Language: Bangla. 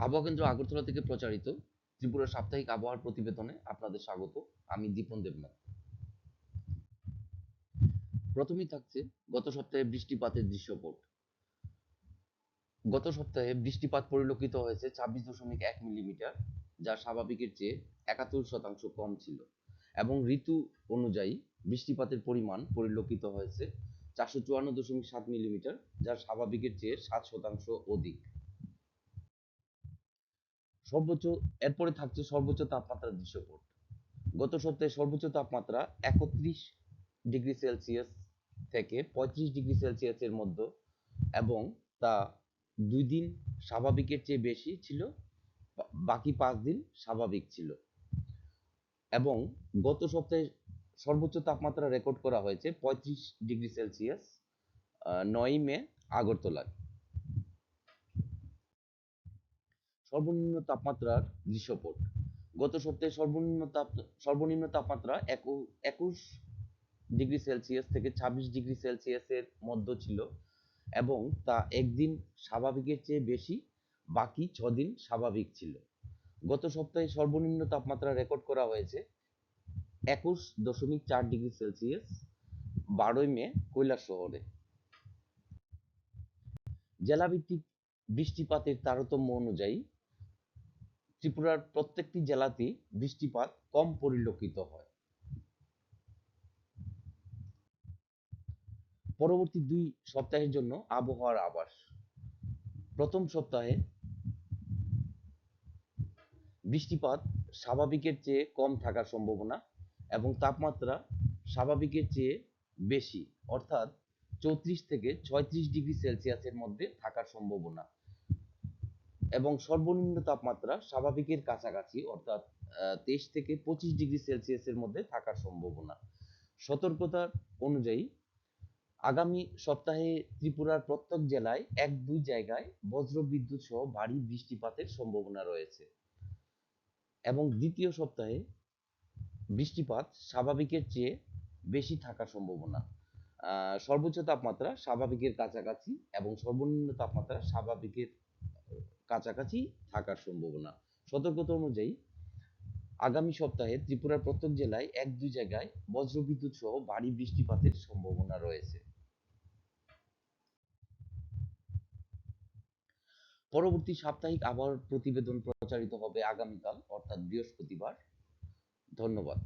আবহাওয়া কেন্দ্র আগরতলা থেকে প্রচারিত ত্রিপুরা সাপ্তাহিক আবহাওয়ার প্রতিবেদনে আপনাদের স্বাগত। আমি দীপন দেবনাথ। প্রথমেই থাকছে গত সপ্তাহে বৃষ্টিপাতের দৃশ্যপট। গত সপ্তাহে বৃষ্টিপাত পরিলক্ষিত হয়েছে 26.1 মিলিমিটার, যা স্বাভাবিকের চেয়ে 71% কম ছিল, এবং ঋতু অনুযায়ী বৃষ্টিপাতের পরিমাণ পরিলক্ষিত হয়েছে 454.7 মিলিমিটার, যা স্বাভাবিকের চেয়ে 7% অধিক। সর্বোচ্চ এরপরে থাকছে সর্বোচ্চ তাপমাত্রার দৃশ্যপট। গত সপ্তাহে সর্বোচ্চ তাপমাত্রা 31 ডিগ্রি সেলসিয়াস থেকে 35 ডিগ্রি সেলসিয়াসের মধ্যে, এবং তা 2 দিন স্বাভাবিকের চেয়ে বেশি ছিল, বাকি 5 দিন স্বাভাবিক ছিল। এবং গত সপ্তাহে সর্বোচ্চ তাপমাত্রা রেকর্ড করা হয়েছে 35 ডিগ্রি সেলসিয়াস, 9 মে আগরতলায়। সর্বনিম্ন তাপমাত্রার দৃশ্যপট। গত সপ্তাহে সর্বনিম্ন তাপমাত্রা 21 ডিগ্রি সেলসিয়াস থেকে 26 ডিগ্রি সেলসিয়াসের মধ্যে ছিল, এবং তা একদিন স্বাভাবিকের চেয়ে বেশি, বাকি 6 দিন স্বাভাবিক ছিল। গত সপ্তাহে সর্বনিম্ন তাপমাত্রা রেকর্ড করা হয়েছে 21.4 ডিগ্রি সেলসিয়াস, 12 মে কৈলাসহরে। জেলাভিত্তিক বৃষ্টিপাতের তারতম্য অনুযায়ী ত্রিপুরার প্রত্যেকটি জেলাতেই বৃষ্টিপাত কম পরিলক্ষিত হয়। পরবর্তী 2 সপ্তাহের জন্য আবহাওয়ার আভাস। প্রথম সপ্তাহে বৃষ্টিপাত স্বাভাবিকের চেয়ে কম থাকার সম্ভাবনা, এবং তাপমাত্রা স্বাভাবিকের চেয়ে বেশি, অর্থাৎ 34 থেকে 36 ডিগ্রি সেলসিয়াসের মধ্যে থাকার সম্ভাবনা, এবং সর্বনিম্ন তাপমাত্রা স্বাভাবিকের কাছাকাছি, অর্থাৎ 23 থেকে 25 ডিগ্রি সেলসিয়াসের মধ্যে থাকার সম্ভাবনা। সতর্কতা অনুযায়ী আগামী সপ্তাহে ত্রিপুরার প্রত্যেক জেলায় 1-2 জায়গায় বজ্রবিদ্যুৎ সহ ভারী বৃষ্টিপাতের সম্ভাবনা রয়েছে, এবং দ্বিতীয় সপ্তাহে বৃষ্টিপাত স্বাভাবিকের চেয়ে বেশি থাকার সম্ভাবনা। সর্বোচ্চ তাপমাত্রা স্বাভাবিকের কাছাকাছি এবং সর্বনিম্ন তাপমাত্রা স্বাভাবিকের কাছাকাছি থাকার সম্ভাবনা। সতর্কতা অনুযায়ী আগামী সপ্তাহে ত্রিপুরার প্রত্যেক জেলায় 1-2 জায়গায় বজ্রবিদ্যুৎ সহ ভারী বৃষ্টিপাতের সম্ভাবনা রয়েছে। পরবর্তী সাপ্তাহিক আবহাওয়ার প্রতিবেদন প্রচারিত হবে আগামীকাল, অর্থাৎ বৃহস্পতিবার। ধন্যবাদ।